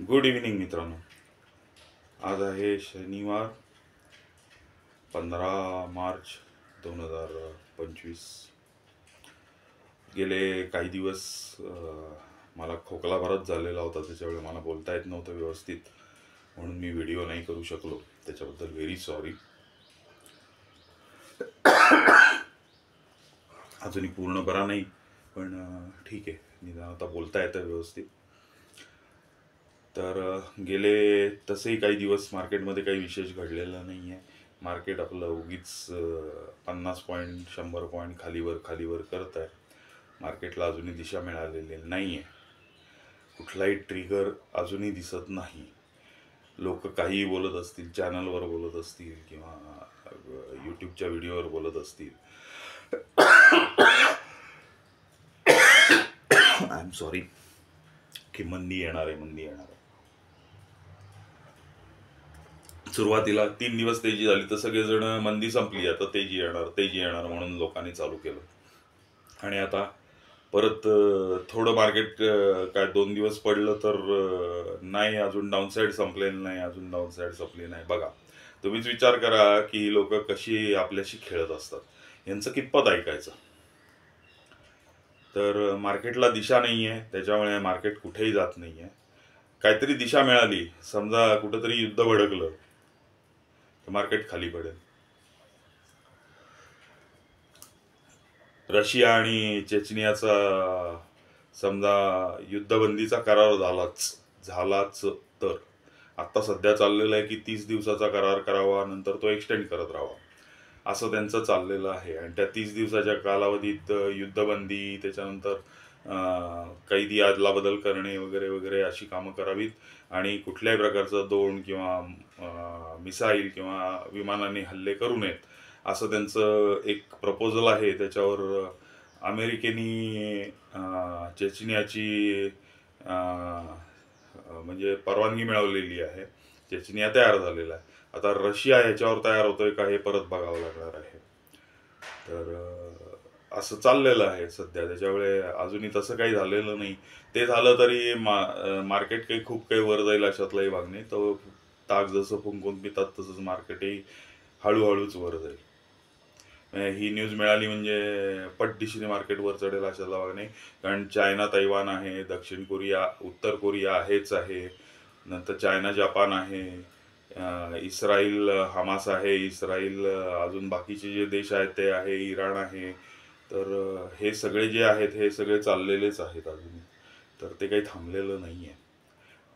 Good evening मित्रांनो. आज आहे शनिवार 15 मार्च 2025. गेले काही दिवस मला खोकला बराच झालेला होता, त्याच्यामुळे मला बोलता येत नव्हतं व्यवस्थित, म्हणून मी व्हिडिओ नाही करू शकलो. त्याच्याबद्दल व्हेरी सॉरी. अजूनही पूर्ण बरा नाही, पण ठीक आहे, निदान आता बोलता येतं व्यवस्थित. तर गेले तसेही काही दिवस मार्केटमध्ये काही विशेष घडलेलं नाही आहे. मार्केट आपलं उगीच 50 पॉईंट 100 पॉईंट खालीवर खालीवर करत आहे. मार्केटला अजूनही दिशा मिळालेली नाही आहे. कुठलाही ट्रिगर अजूनही दिसत नाही. लोक काहीही बोलत असतील, चॅनलवर बोलत असतील किंवा यूट्यूबच्या व्हिडिओवर बोलत असतील. आय एम सॉरी की मंदी येणार आहे, मंदी येणार आहे. सुरुवातीला 3 दिवस तेजी झाली तर सगळेजण मंदी संपली, आता तेजी येणार तेजी येणार म्हणून लोकांनी चालू केलं. आणि आता परत थोडं मार्केट काय 2 दिवस पडलं तर नाही, अजून डाऊनसाईड संपलेलं नाही, अजून डाऊनसाईड संपली नाही. बघा, तुम्हीच विचार करा की ही लोक कशी आपल्याशी खेळत असतात, यांचं कितपत ऐकायचं. तर मार्केटला दिशा नाही आहे, त्याच्यामुळे मार्केट कुठेही जात नाही आहे. काहीतरी दिशा मिळाली, समजा कुठंतरी युद्ध भडकलं तर मार्केट खाली पडेल. रशिया आणि चेचनियाचा समजा युद्धबंदीचा करार झालाच तर आता सध्या चाललेलं आहे की 30 दिवसाचा करार करावा, नंतर तो एक्सटेंड करत राहावा, असं त्यांचं चाललेलं आहे. आणि त्या 30 दिवसाच्या कालावधीत युद्धबंदी, त्याच्यानंतर कैदी अदला बदल करणे वगैरे वगैरे अशी कामं करावीत. आणि कुठल्याही प्रकारचं ड्रोन किंवा मिसाईल किंवा विमानाने हल्ले करू नयेत, असं त्यांचं एक प्रपोजल आहे. त्याच्यावर अमेरिकेने चेचनियाची म्हणजे परवानगी मिळवलेली आहे. चेचनिया तयार झालेला आहे. आता रशिया ह्याच्यावर तयार होतोय का हे परत बघावं लागणार आहे. तर असं चाललेलं आहे सध्या. त्याच्यामुळे अजूनही तसं काही झालेलं नाही. ते झालं तरी मार्केट काही खूप काही वर जाईल अशातलाही भाग नाही. तो ताक जसं फुंकून पितात तसंच मार्केटही हळूहळूच वर जाईल. ही न्यूज मिळाली म्हणजे पटदिशीने मार्केट वर चढेल अशातला भाग नाही. कारण चायना तैवान आहे, दक्षिण कोरिया उत्तर कोरिया आहेच आहे, नंतर चायना जपान आहे, इस्राईल हमास आहे, इस्राईल अजून बाकीचे जे देश आहेत ते आहे, इराण आहे. तर हे सगळे जे आहेत हे सगळे चाललेलेच आहेत अजून, तर ते काही थांबलेलं नाही आहे.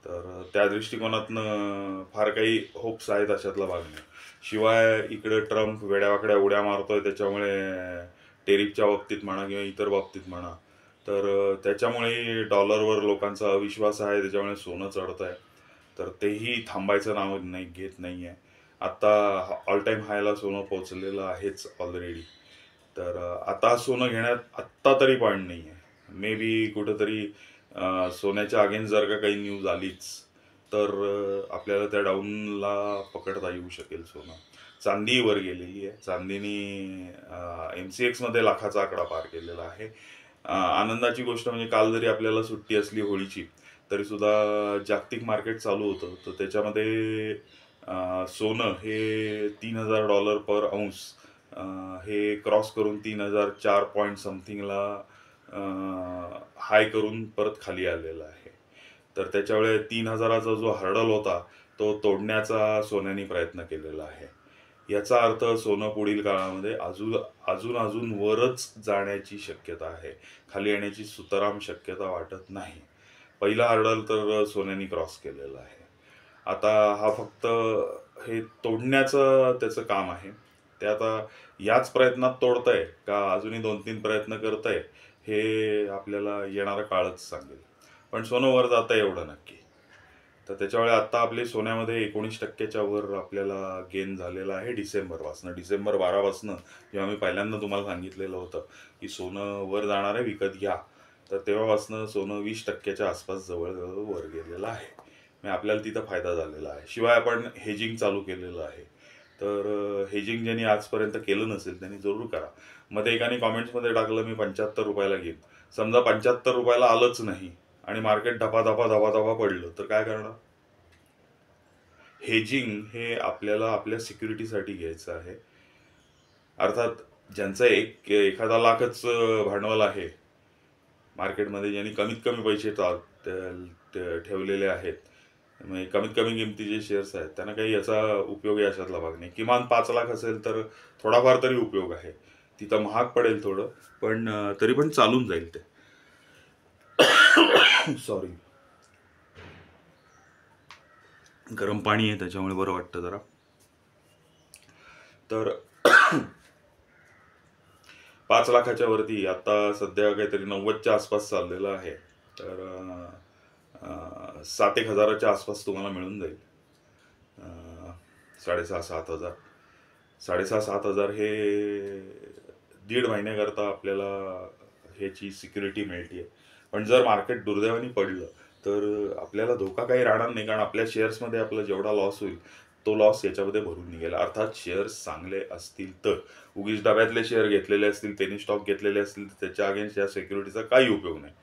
तर त्या दृष्टिकोनातनं फार काही होप्स आहेत अशातला भाग नाही. शिवाय इकडे ट्रम्प वेड्यावाकड्या उड्या मारतोय, त्याच्यामुळे टेरिफच्या बाबतीत म्हणा किंवा इतर बाबतीत म्हणा, तर त्याच्यामुळे डॉलरवर लोकांचा अविश्वास आहे, त्याच्यामुळे सोनं चढत आहे. तर तेही थांबायचं नाव घेत नाही आहे. आत्ता ऑल टाईम हायला सोनं पोचलेलं आहेच ऑलरेडी. तर आता सोनं घेण्यात आत्ता तरी पॉईंट नाही आहे. मे बी कुठंतरी सोन्याच्या अगेन्स्ट जर का काही न्यूज आलीच तर आपल्याला त्या डाऊनला पकडता येऊ शकेल सोनं. चांदी वर गेलेली आहे. चांदीनी MCX मध्ये लाखाचा आकडा पार केलेला आहे. आनंदाची गोष्ट म्हणजे काल जरी आपल्याला सुट्टी असली होळीची, तरी सुद्धा जागतिक मार्केट चालू होतं. तर त्याच्यामध्ये सोनं हे $3,000 पर औंस हे क्रॉस करून 3,004 पॉईंट समथिंगला हाय करून परत खाली आलेला आहे. तर त्याच्यामुळे 3,000चा जो हर्डल होता तो तोडण्याचा सोन्याने प्रयत्न केलेला आहे. याचा अर्थ सोनं पुढील काळामध्ये अजून वरच जाण्याची शक्यता आहे. खाली येण्याची सुतराम शक्यता वाटत नाही. पहिला हर्डल तर सोन्याने क्रॉस केलेला आहे. आता हा फक्त हे तोडण्याचं त्याचं काम आहे. ते आता याच प्रयत्नात तोडतंय का अजूनही 2-3 प्रयत्न करतंय हे आपल्याला येणारा काळच सांगेल. पण सोनं वर जातं एवढं नक्की. तर त्याच्यामुळे आता आपले सोन्यामध्ये 19% वर आपल्याला गेन झालेला आहे डिसेंबर 12 पासनं. जेव्हा मी पहिल्यांदा तुम्हाला सांगितलेलं होतं की सोनं वर जाणार आहे, विकत घ्या, तर तेव्हापासनं सोनं 20% आसपास जवळजवळ वर गेलेलं आहे. म्हणजे आपल्याला तिथं फायदा झालेला आहे. शिवाय आपण हेजिंग चालू केलेलं आहे. तर हेजिंग ज्यांनी आजपर्यंत केलं नसेल त्यांनी जरूर करा. मध्ये एकाने कॉमेंट्समध्ये टाकलं मी 75 रुपयाला घेईन. समजा 75 रुपयाला आलंच नाही आणि मार्केट धपा पडलं तर काय करणार? हेजिंग हे आपल्याला आपल्या सिक्युरिटीसाठी घ्यायचं आहे. अर्थात ज्यांचं एखादा लाखच भांडवल आहे मार्केटमध्ये, ज्यांनी कमीत कमी पैसे ठेवलेले आहेत, म्हणजे कमीत कमी किमतीचे शेअर्स आहेत, त्यांना काही याचा उपयोग याच्यातला भाग नाही. किमान 5 लाख असेल तर थोडाफार तरी उपयोग आहे. तिथं महाग पडेल थोडं, पण तरी पण चालून जाईल ते. सॉरी, गरम पाणी आहे त्याच्यामुळे बरं वाटतं जरा. तर 5 लाखाच्या वरती आता सध्या काहीतरी 90च्या आसपास चाललेलं आहे. तर 7-1 हजाराच्या आसपास तुम्हाला मिळून जाईल. 6,500-7,000. 6,500-7,000 हे 1.5 महिन्याकरता आपल्याला ह्याची सिक्युरिटी मिळते. पण जर मार्केट दुर्दैवाने पडलं तर आपल्याला धोका काही राहणार नाही, कारण आपल्या शेअर्समध्ये आपला जेवढा लॉस होईल तो लॉस याच्यामध्ये भरून निघेल. अर्थात शेअर्स चांगले असतील तर. उगीच डब्यातले शेअर घेतलेले असतील, पेनी स्टॉक घेतलेले असतील तर त्याच्या अगेन्स्ट या सिक्युरिटीचा काही उपयोग नाही.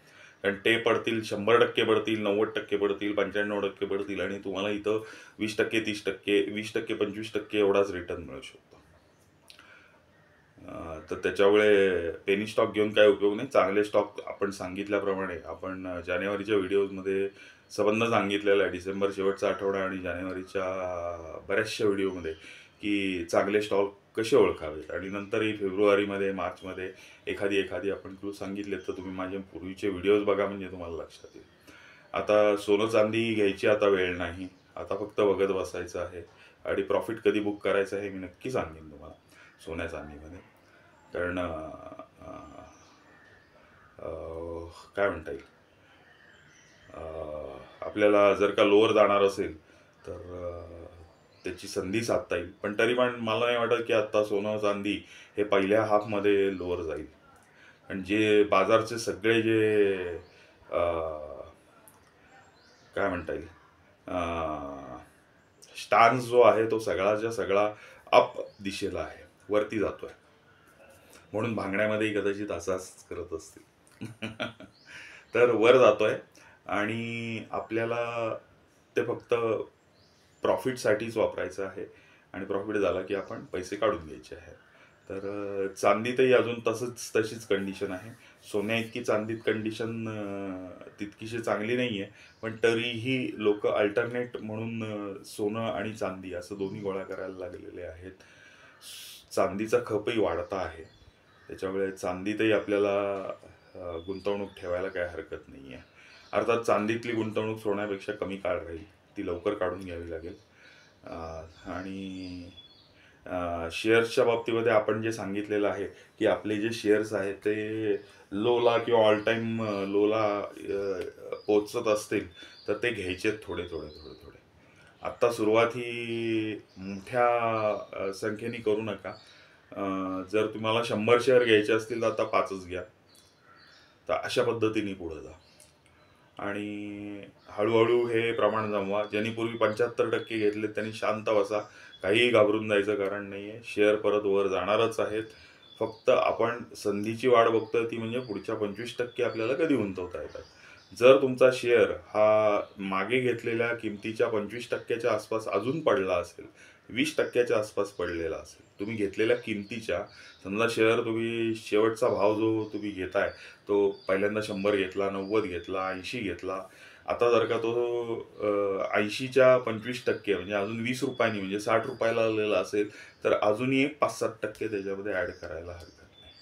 कारण ते पडतील, 100% पडतील, 90% पडतील, 95% पडतील आणि तुम्हाला इथं 20%, 30%, 20%, 25% एवढाच रिटर्न मिळू शकतो. तर त्याच्यामुळे पेनी स्टॉक घेऊन काय उपयोग नाही. चांगले स्टॉक आपण सांगितल्याप्रमाणे आपण जानेवारीच्या व्हिडिओमध्ये संबंध सांगितलेला आहे, डिसेंबर शेवटचा आठवडा आणि जानेवारीच्या बऱ्याचशा व्हिडिओमध्ये, की चांगले स्टॉक कसे ओळखावेत. आणि नंतरही फेब्रुवारीमध्ये, मार्चमध्ये एखादी आपण क्लू सांगितले, तर तुम्ही माझे पूर्वीचे व्हिडिओज बघा, म्हणजे तुम्हाला लक्षात येईल. आता सोनं चांदी घ्यायची आता वेळ नाही, आता फक्त बघत बसायचं आहे. आणि प्रॉफिट कधी बुक करायचं आहे मी नक्की सांगेन तुम्हाला सोन्या चांदीमध्ये. कारण काय म्हणता येईल, आपल्याला जर का लोअर जाणार असेल तर त्याची संधी साधता येईल. पण तरी पण मला नाही वाटत की आता सोनं चांदी हे पहिल्या हाफमध्ये लोअर जाईल. आणि जे बाजारचे सगळे जे काय म्हणता येईल, स्टान्स जो आहे तो सगळाच्या सगळा अप दिशेला आहे, वरती जातोय. म्हणून भांगड्यामध्येही कदाचित असाच करत असतील. तर वर जातोय आणि आपल्याला ते फक्त प्रॉफिटसाठीच वापरायचं आहे. आणि प्रॉफिट झाला की आपण पैसे काढून घ्यायचे आहे. तर चांदीतही अजून तशीच कंडिशन आहे. सोन्या इतकी चांदीत कंडिशन तितकीशी चांगली नाही आहे. पण तरीही लोक अल्टरनेट म्हणून सोनं आणि चांदी असं दोन्ही गोळा करायला लागलेले आहेत. चांदीचा खपही वाढता आहे, त्याच्यामुळे चांदीतही आपल्याला गुंतवणूक ठेवायला काही हरकत नाही आहे. अर्थात चांदीतली गुंतवणूक सोन्यापेक्षा कमी काळ राहील, ती लवकर काढून घ्यावी लागेल. आणि शेअर्सच्या बाबतीमध्ये आपण जे सांगितलेलं आहे की आपले जे शेअर्स आहेत ते लोला किंवा ऑल टाईम लोला पोचत असतील तर ते घ्यायचे थोडे थोडे थोडे थोडे. आत्ता सुरुवात ही मोठ्या संख्येने करू नका. जर तुम्हाला 100 शेअर घ्यायचे असतील तर आता 5च घ्या. तर अशा पद्धतीने पुढे जा आणि हळूहळू हे प्रमाण जमवा. ज्यांनी पूर्वी 75% घेतले त्यांनी शांत बसा, काहीही घाबरून जायचं कारण नाही आहे. शेअर परत वर जाणारच आहेत. फक्त आपण संधीची वाट बघतोय, ती म्हणजे पुढच्या 25% आपल्याला कधी गुंतवता येतात. जर तुमचा शेअर हा मागे घेतलेल्या किमतीच्या 25%च्या आसपास अजून पडला असेल, 20%च्या आसपास पडलेला असेल, तुम्ही घेतलेल्या किमतीच्या, समजा शेअर तुम्ही शेवटचा भाव जो तुम्ही घेताय तो पहिल्यांदा 100 घेतला, 90 घेतला, 80 घेतला. आता जर का तो 80च्या 25% म्हणजे अजून 20 रुपयांनी म्हणजे 60 रुपयाला आलेला असेल तर अजूनही एक 5-7% त्याच्यामध्ये ॲड करायला हरकत नाही.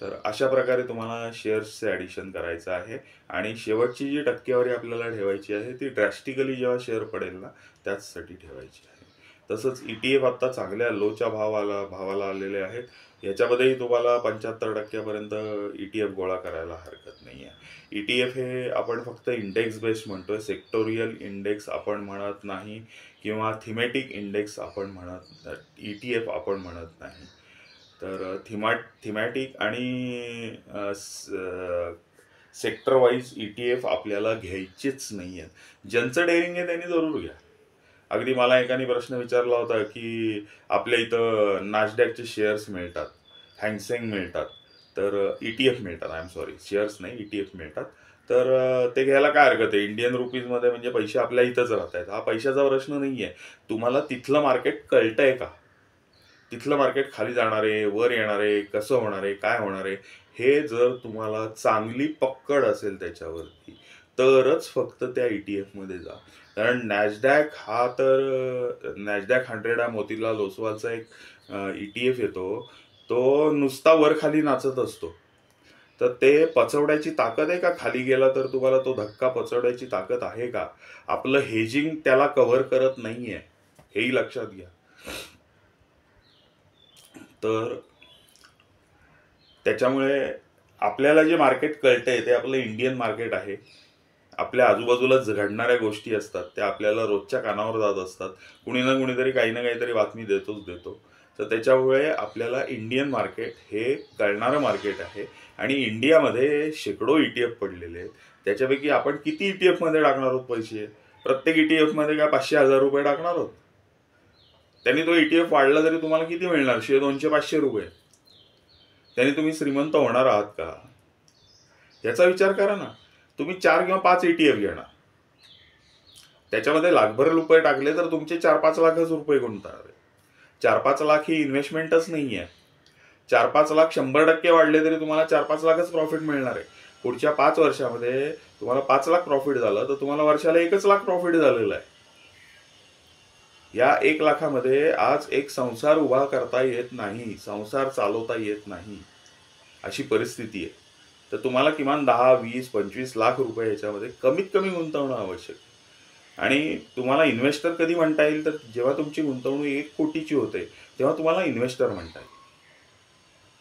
तर अशा प्रकारे तुम्हाला शेअर्सचे ॲडिशन करायचं आहे. आणि शेवटची जी टक्केवारी आपल्याला ठेवायची आहे ती ड्रॅस्टिकली जेव्हा शेअर पडेल ना त्याचसाठी ठेवायची आहे. तसंच ETF आत्ता चांगल्या लोच्या भावाला आलेले आहेत. ह्याच्यामध्येही तुम्हाला 75%पर्यंत ETF गोळा करायला हरकत नाही आहे. ETF हे आपण फक्त इंडेक्स बेस्ड म्हणतोय, सेक्टोरियल इंडेक्स आपण म्हणत नाही किंवा थिमॅटिक इंडेक्स आपण म्हणत, ETF आपण म्हणत नाही. तर थिमॅटिक आणि सेक्टर वाईज ETF आपल्याला घ्यायचेच नाही आहेत. ज्यांचं डेअरिंग आहे त्यांनी जरूर घ्या. अगदी मला एकाने प्रश्न विचारला होता की आपल्या इथं नासडॅकचे शेअर्स मिळतात, हँगसेंग मिळतात, तर ETF मिळतात, आय एम सॉरी शेअर्स नाही ETF मिळतात, तर ते घ्यायला काय हरकत आहे. इंडियन रुपीजमध्ये म्हणजे पैसे आपल्या इथंच राहत आहेत. हा पैशाचा प्रश्न नाही आहे. तुम्हाला तिथलं मार्केट कळतंय का? तिथलं मार्केट खाली जाणार आहे, वर येणार आहे, कसं होणार आहे, काय होणार आहे, हे जर तुम्हाला चांगली पक्कड असेल त्याच्यावरती, तरच फक्त त्या ETF मध्ये जा. कारण नॅसडॅक हा तर नॅसडॅक 100 हा मोतीलाल ओसवालचा एक ETF येतो. तो नुसता वर खाली नाचत असतो. तर ते पचवण्याची ताकद आहे का? खाली गेला तर तुम्हाला तो धक्का पचवण्याची ताकद आहे का? आपलं हेजिंग त्याला कव्हर करत नाहीये, हेही लक्षात घ्या. तर त्याच्यामुळे आपल्याला जे मार्केट कळतंय ते आपलं इंडियन मार्केट आहे. आपल्या आजूबाजूला घडणाऱ्या गोष्टी असतात त्या आपल्याला रोजच्या कानावर जात असतात. कुणी ना कुणीतरी काही ना काहीतरी बातमी देतोच देतो. तर त्याच्यामुळे आपल्याला इंडियन मार्केट हे कळणारं मार्केट आहे. आणि इंडियामध्ये शेकडो ETF पडलेले आहेत. त्याच्यापैकी आपण किती ETF मध्ये टाकणार आहोत पैसे? प्रत्येक ETF मध्ये काय 500-1000 रुपये टाकणार आहोत? त्यांनी तो ETF वाढला तरी तुम्हाला किती मिळणार? 100, 200, 500 रुपये. त्याने तुम्ही श्रीमंत होणार आहात का? याचा विचार करा ना. तुम्ही 4 किंवा 5 ETF घेणार, त्याच्यामध्ये लाखभर रुपये टाकले तर तुमचे 4-5 लाखच रुपये गुंतणार. 4-5 लाख ही इन्व्हेस्टमेंटच नाही आहे. 4-5 लाख 100% वाढले तरी तुम्हाला 4-5 लाखच प्रॉफिट मिळणार आहे. पुढच्या 5 वर्षामध्ये तुम्हाला 5 लाख प्रॉफिट झालं तर तुम्हाला वर्षाला 1 लाख प्रॉफिट झालेला आहे. या 1 लाखामध्ये आज एक संसार उभा करता येत नाही, संसार चालवता येत नाही, अशी परिस्थिती आहे. तर तुम्हाला किमान 10, 20, 25 लाख रुपये याच्यामध्ये कमीत कमी गुंतवणं आवश्यक आहे. आणि तुम्हाला इन्व्हेस्टर कधी म्हणता येईल? तर जेव्हा तुमची गुंतवणूक 1 कोटीची होते तेव्हा तुम्हाला इन्व्हेस्टर म्हणता येईल.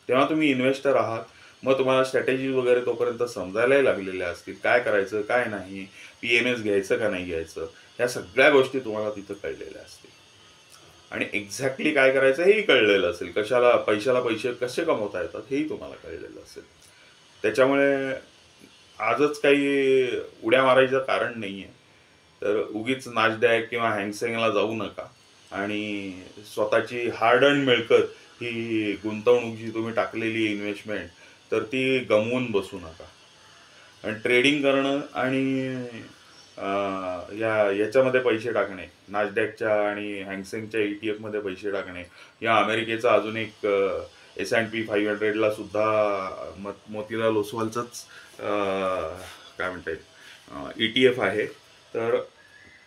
तेव्हा तुम्ही इन्व्हेस्टर आहात. मग तुम्हाला स्ट्रॅटेजी वगैरे तोपर्यंत समजायलाही लागलेल्या असतील. काय करायचं, काय नाही, PMS घ्यायचं का नाही घ्यायचं, ह्या सगळ्या गोष्टी तुम्हाला तिथं कळलेल्या असतील. आणि एक्झॅक्टली काय करायचं हेही कळलेलं असेल. पैशाला पैसे कसे कमवता येतात हेही तुम्हाला कळलेलं असेल. त्याच्यामुळे आजच काही उड्या मारायचं कारण नाही आहे. तर उगीच नासडॅक किंवा हँगसेंगला जाऊ नका. आणि स्वतःची हार्ड अर्न मिळकत ही गुंतवणूक जी तुम्ही टाकलेली इन्व्हेस्टमेंट तर ती गमवून बसू नका. आणि ट्रेडिंग करणं आणि याच्यामध्ये पैसे टाकणे, नासडॅकच्या आणि हँगसेंगच्या ETF मध्ये पैसे टाकणे, या अमेरिकेचा अजून एक S&P 500ला सुद्धा मोतीलाल ओसवालचंच काय म्हणता येईल ETF आहे. तर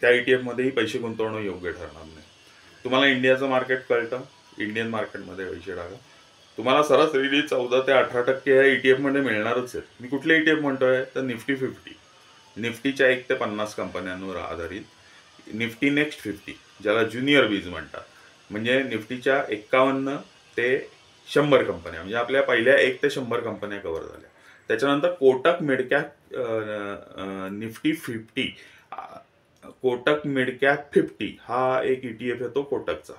त्या ETF मध्येही पैसे गुंतवणं योग्य ठरणार नाही. तुम्हाला इंडियाचं मार्केट कळतं, इंडियन मार्केटमध्ये पैसे टाका. तुम्हाला सरासरी 14 ते 18% या ETF मध्ये मिळणारच आहेत. मी कुठले ETF म्हणतोय? तर निफ्टी 50, निफ्टीच्या 1 ते 50 कंपन्यांवर आधारित निफ्टी नेक्स्ट 50, ज्याला ज्युनियर बीज म्हणतात. म्हणजे निफ्टीच्या 51 ते 100 कंपन्या, म्हणजे आपल्या पहिल्या 1 ते 100 कंपन्या कव्हर झाल्या. त्याच्यानंतर Kotak midcap Nifty 50, Kotak midcap 50 हा एक ETF येतो कोटकचा.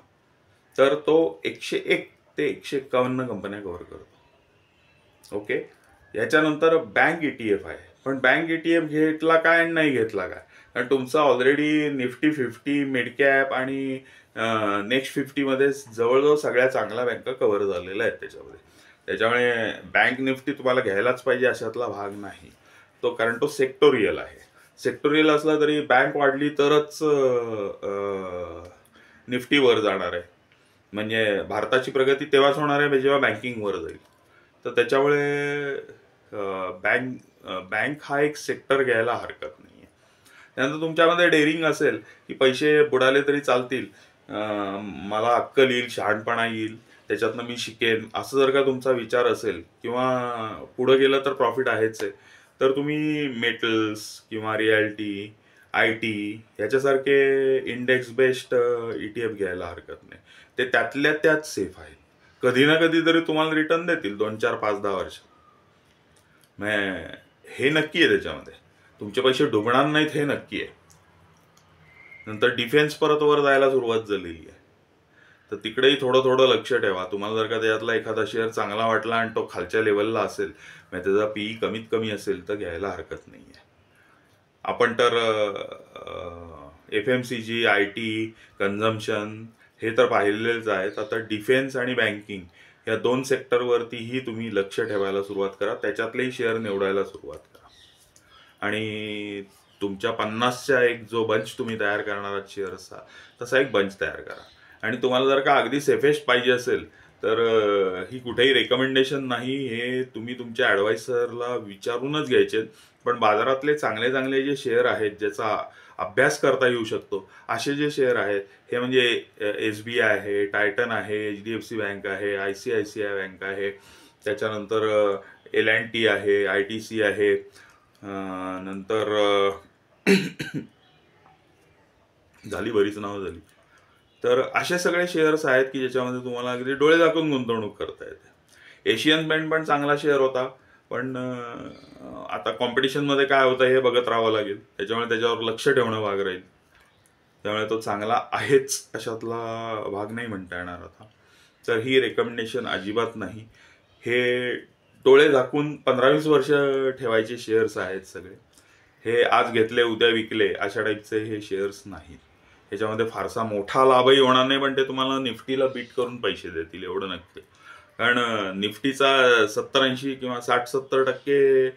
तर तो 101 ते 151 कंपन्या कव्हर करतो. ओके. याच्यानंतर बँक ETF आहे. पण बँक ETF घेतला काय नाही घेतला काय? कारण तुमचा ऑलरेडी निफ्टी 50, मिडकॅप आणि नेक्स्ट 50 मध्ये जवळजवळ सगळ्या चांगल्या बँका कव्हर झालेल्या आहेत त्याच्यामध्ये. त्याच्यामुळे बँक निफ्टी तुम्हाला घ्यायलाच पाहिजे अशातला भाग नाही तो, कारण तो सेक्टोरियल आहे. सेक्टोरियल असला तरी बँक वाढली तरच निफ्टी वर जाणार आहे. म्हणजे भारताची प्रगती तेव्हाच होणार आहे जेव्हा बँकिंग वर जाईल. तर त्याच्यामुळे बँक हा एक सेक्टर घ्यायला हरकत नाही आहे. त्यानंतर तुमच्यामध्ये डेअरिंग असेल की पैसे बुडाले तरी चालतील, मला अक्कल येईल, शहाणपणा येईल, त्याच्यातनं मी शिकेन, असं जर का तुमचा विचार असेल किंवा पुढं गेलं तर प्रॉफिट आहेच आहे, तर तुम्ही मेटल्स किंवा रियालिटी, IT ह्याच्यासारखे इंडेक्स बेस्ड ETF घ्यायला हरकत नाही. ते त्यातल्या त्यात सेफ आहेत. कधी ना कधी तरी तुम्हाला रिटर्न देतील 2, 4, 5, 10 वर्ष. हे नक्की आहे. त्याच्यामध्ये तुमचे पैसे डुबणार नाहीत हे नक्की आहे. नंतर डिफेन्स परत वर जायला सुरुवात झालेली आहे, तर तिकडेही थोडं थोडं लक्ष ठेवा. तुम्हाला जर का त्यातला एखादा शेअर चांगला वाटला आणि तो खालच्या लेवलला असेल, म्हणजे त्याचा PE कमीत कमी असेल, तर घ्यायला हरकत नाही आहे. आपण तर FMCG, IT, कन्झम्पशन हे तर पाहिलेलेच आहेत. आता डिफेन्स आणि बँकिंग या 2 सेक्टरवरतीही तुम्ही लक्ष ठेवायला सुरुवात करा. त्याच्यातलेही शेअर निवडायला सुरुवात करा. आणि तुमच्या 50च्या एक जो बंच तुम्ही तयार करणार आहात शेअर्सचा, तसा एक बंच तयार करा. आणि तुम्हाला जर का अगदी सेफेस्ट पाहिजे असेल तर ही कुठेही रेकमेंडेशन नाही, हे तुम्ही तुमच्या ॲडवायझरला विचारूनच घ्यायचे. पण बाजारातले चांगले चांगले जे शेअर आहेत ज्याचा अभ्यास करता येऊ शकतो असे जे शेअर आहेत हे म्हणजे SBI आहे, टायटन आहे, HDFC बँक आहे, ICICI बँक आहे, त्याच्यानंतर L&T आहे, ITC आहे, नंतर झाली बरीच नावं झाली. तर असे सगळे शेअर्स आहेत की ज्याच्यामध्ये तुम्हाला अगदी डोळे झाकून गुंतवणूक करता येते. एशियन पेंट पण चांगला शेअर होता, पण आता कॉम्पिटिशनमध्ये काय होतं हे बघत राहावं लागेल, त्याच्यामुळे त्याच्यावर लक्ष ठेवणं भाग राहील. त्यामुळे तो चांगला आहेच अशातला भाग नाही म्हणता येणार आता. तर ही रेकमेंडेशन अजिबात नाही. हे डोळे झाकून 15-20 वर्ष ठेवायचे शेअर्स आहेत सगळे. हे आज घेतले उद्या विकले अशा टाईपचे हे शेअर्स नाहीत. ह्याच्यामध्ये फारसा मोठा लाभही होणार नाही, पण ते तुम्हाला निफ्टीला बीट करून पैसे देतील एवढं नक्की. कारण निफ्टीचा 70-80 किंवा 60-70%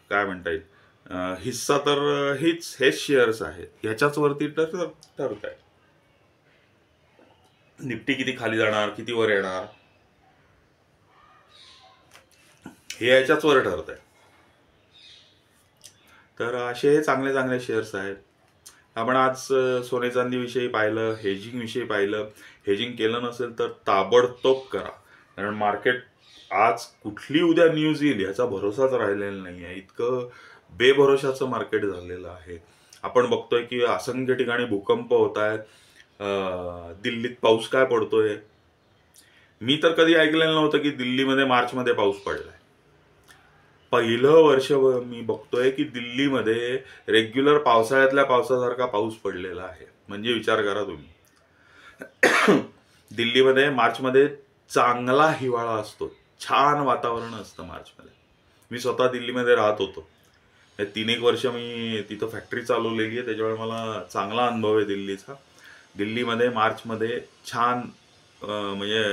काय म्हणता येईल हिस्सा तर हेच शेअर्स आहेत, ह्याच्याच वरती ठरत आहे. निफ्टी किती खाली जाणार किती वर येणार हे याच्याच वर ठरत आहे. तर असे हे चांगले चांगले शेअर्स आहेत. आपण आज सोने चांदी विषयी पाहिलं, हेजिंग विषयी पाहिलं. हेजिंग केलं नसेल तर ताबडतोब करा, कारण मार्केट आज कुठली उद्या न्यूज येईल याचा भरोसाच राहिलेला नाही आहे. इतकं बेभरोशाचं मार्केट झालेलं आहे. आपण बघतोय की असंख्य ठिकाणी भूकंप होत आहेत. दिल्लीत पाऊस काय पडतोय, मी तर कधी ऐकलेलं नव्हतं की दिल्लीमध्ये मार्चमध्ये पाऊस पडलाय. पहिलं वर्ष मी बघतोय की दिल्लीमध्ये रेग्युलर पावसाळ्यातल्या पावसासारखा पाऊस पडलेला आहे. म्हणजे विचार करा तुम्ही, दिल्लीमध्ये मार्चमध्ये चांगला हिवाळा असतो, छान वातावरण असतं मार्चमध्ये. मी स्वतः दिल्लीमध्ये राहत होतो. 3-1 वर्ष मी तिथं फॅक्टरी चालवलेली आहे, त्याच्यामुळे मला चांगला अनुभव आहे दिल्लीचा. दिल्लीमध्ये मार्चमध्ये छान म्हणजे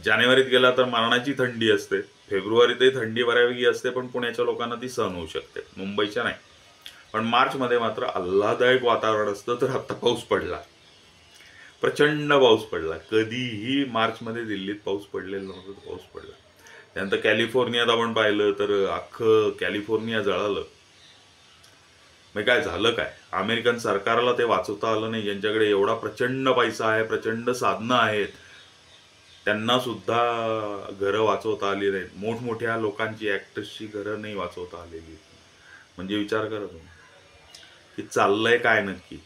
जानेवारीत गेला तर मरणाची थंडी असते, फेब्रुवारीतही थंडी बऱ्यापैकी असते, पण पुण्याच्या लोकांना ती सहन होऊ शकते, मुंबईच्या नाही. पण मार्चमध्ये मात्र आल्हाददायक वातावरण असतं. तर आता पाऊस पडला, प्रचंड पाऊस पडला. कधीही मार्चमध्ये दिल्लीत पाऊस पडलेला नव्हता, पाऊस पडला. त्यानंतर कॅलिफोर्नियात आपण पाहिलं तर अख्खं कॅलिफोर्निया जळालं. मग काय झालं काय, अमेरिकन सरकारला ते वाचवता आलं नाही. ज्यांच्याकडे एवढा प्रचंड पैसा आहे, प्रचंड साधनं आहेत, त्यांना सुद्धा घरं वाचवता आली नाहीत. मोठमोठ्या लोकांची, ऍक्टर्सची घरं नाही वाचवता आलेली. म्हणजे विचार करा तुम्ही की चाललंय काय नक्की.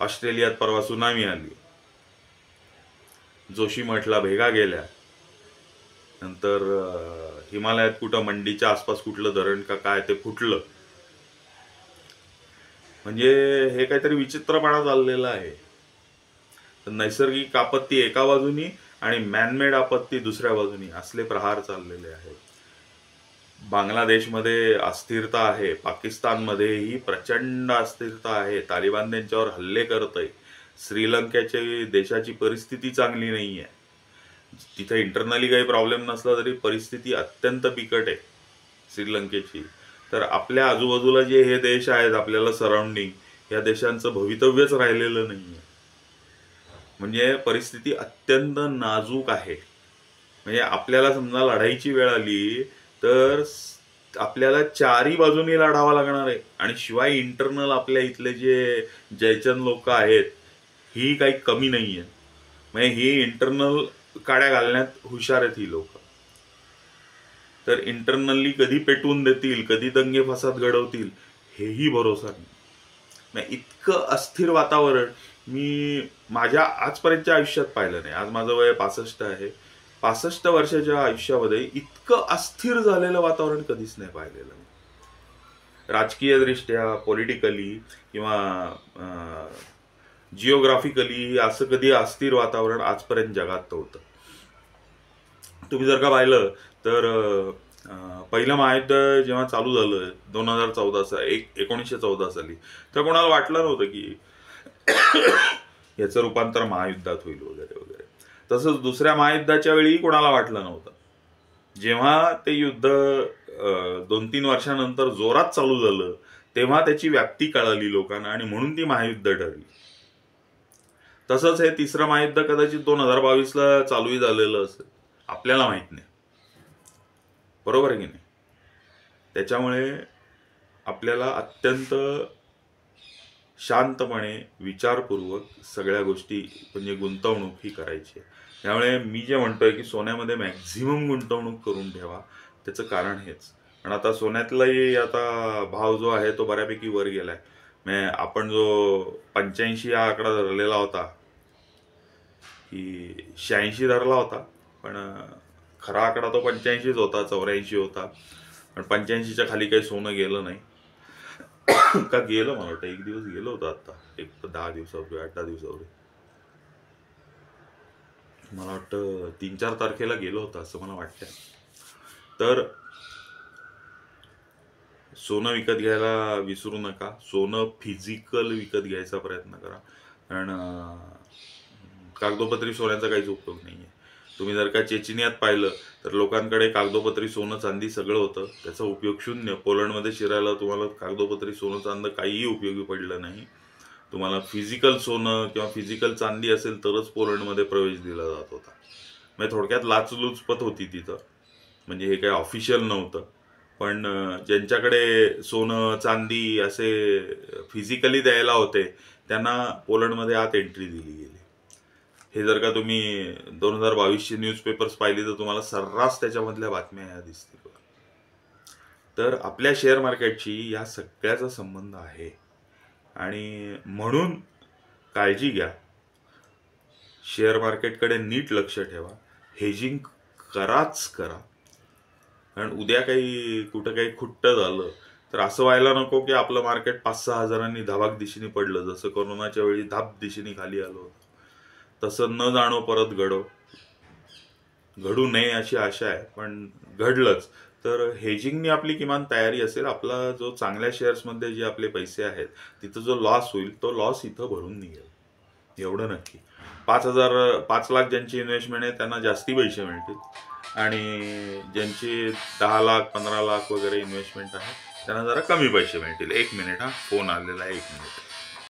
ऑस्ट्रेलियात परवा सुनामी आली, जोशीमठला भेगा गेल्या, नंतर हिमालयात कुठं मंडीच्या आसपास कुठलं धरण का काय ते फुटलं. म्हणजे हे काहीतरी विचित्रपणा चाललेला आहे. तर नैसर्गिक आपत्ती एका बाजूनी आणि मॅनमेड आपत्ती दुसऱ्या बाजूनी असले प्रहार चाललेले आहेत. बांगलादेशमध्ये अस्थिरता आहे, पाकिस्तानमध्येही प्रचंड अस्थिरता आहे, तालिबान त्यांच्यावर हल्ले करतय. श्रीलंकेची देशाची परिस्थिती चांगली नाही आहे. तिथे इंटरनली काही प्रॉब्लेम नसला तरी परिस्थिती अत्यंत बिकट आहे श्रीलंकेची. तर आपल्या आजूबाजूला जे हे देश आहेत आपल्याला सराउंडिंग, या देशांचं भवितव्यच राहिलेलं नाही आहे. म्हणजे परिस्थिती अत्यंत नाजूक आहे. म्हणजे आपल्याला समजा लढाईची वेळ आली तर आपल्याला चारही बाजूनी लढावं लागणार आहे. आणि शिवाय इंटरनल आपल्या इथले जे जयचंद लोक आहेत ही काही कमी नाही आहे. म्हणजे ही इंटरनल काड्या घालण्यात हुशार आहेत ही लोक. तर इंटरनली कधी पेटवून देतील, कधी दंगे फसाद घडवतील हेही भरोसा नाही. इतकं अस्थिर वातावरण मी माझ्या आजपर्यंतच्या आयुष्यात पाहिलं नाही. आज माझं वय 65 आहे. 65 वर्षाच्या आयुष्यामध्ये इतकं अस्थिर झालेलं वातावरण कधीच नाही पाहिलेलं. राजकीय दृष्ट्या, पॉलिटिकली किंवा जिओग्राफिकली असं कधी अस्थिर वातावरण आजपर्यंत जगात नव्हतं. तुम्ही जर का पाहिलं तर पहिलं महायुद्ध जेव्हा चालू झालं 1914 साली, तर कोणाला वाटलं नव्हतं की याचं रूपांतर महायुद्धात होईल वगैरे वगैरे. तसंच दुसऱ्या महायुद्धाच्या वेळी कोणाला वाटलं नव्हतं. जेव्हा ते युद्ध 2-3 वर्षानंतर जोरात चालू झालं तेव्हा त्याची व्याप्ती कळाली लोकांना आणि म्हणून ती महायुद्ध ठरली. तसंच हे तिसरं महायुद्ध कदाचित 2022ला चालूही झालेलं असेल, आपल्याला माहित नाही. बरोबर आहे की नाही? त्याच्यामुळे आपल्याला अत्यंत शांतपणे विचारपूर्वक सगळ्या गोष्टी म्हणजे गुंतवणूक ही करायची आहे. त्यामुळे मी जे म्हणतोय की सोन्यामध्ये मॅक्झिमम गुंतवणूक करून ठेवा. त्याचं कारण हेच. पण आता सोन्यातलाही आता भाव जो आहे तो बऱ्यापैकी वर गेलाय. म्हणजे आपण जो 85 हा आकडा धरलेला होता की 86 धरला होता, पण खरा आकडा तो 85च होता, 84 होता. पण 85च्या खाली काही सोनं गेलं नाही का गेलं. मला वाटतं एक दिवस गेलं होतं आता, एक 10 दिवसापूर्वी 8-10 दिवसापूर्वी. मला वाटतं 3-4 तारखेला गेलं होतं असं मला वाटतं. तर सोनं विकत घ्यायला विसरू नका. सोनं फिजिकल विकत घ्यायचा प्रयत्न करा. कारण कागदोपत्री सोन्याचा काहीच उपयोग नाहीये. तुम्ही जर का चेचिनियात पाहिलं तर लोकांकडे कागदोपत्री सोनं चांदी सगळं होतं, त्याचा उपयोग शून्य. पोलंडमध्ये शिरायला तुम्हाला कागदोपत्री सोनं चांदी काहीही उपयोगी पडलं नाही. तुम्हाला फिजिकल सोनं किंवा फिजिकल चांदी असेल तरच पोलंडमध्ये प्रवेश दिला जात होता. म्हणजे थोडक्यात लाचलुचपत होती तिथं. म्हणजे हे काही ऑफिशियल नव्हतं. पण ज्यांच्याकडे सोनं चांदी असे फिजिकली द्यायला होते त्यांना पोलंडमध्ये आत एंट्री दिली गेली. हे जर का तुम्ही 2022ची न्यूजपेपर्स पाहिली तर तुम्हाला सर्रास त्याच्यामधल्या बातम्या ह्या दिसतील. तर आपल्या शेअर मार्केटशी या सगळ्याचा संबंध आहे आणि म्हणून काळजी घ्या. शेअर मार्केटकडे नीट लक्ष ठेवा. हेजिंग कराच करा. कारण उद्या काही कुठं काही खुट्ट झालं तर असं व्हायला नको की आपलं मार्केट 5-6 हजारांनी धाबाक दिशेने पडलं, जसं कोरोनाच्या वेळी धाप दिशेने खाली आलं होतं. तसं न जाणो परत घडू नये अशी आशा आहे. पण घडलंच तर हेजिंगनी आपली किमान तयारी असेल. आपला जो चांगल्या शेअर्समध्ये जे आपले पैसे आहेत तिथं जो लॉस होईल तो लॉस इथं भरून निघेल, एवढं नक्की. 5 लाख ज्यांची इन्व्हेस्टमेंट आहे त्यांना जास्ती पैसे मिळतील आणि ज्यांची 10 लाख 15 लाख वगैरे इन्व्हेस्टमेंट आहे त्यांना जरा कमी पैसे मिळतील. 1 मिनिट, हा फोन आलेला आहे, 1 मिनिट.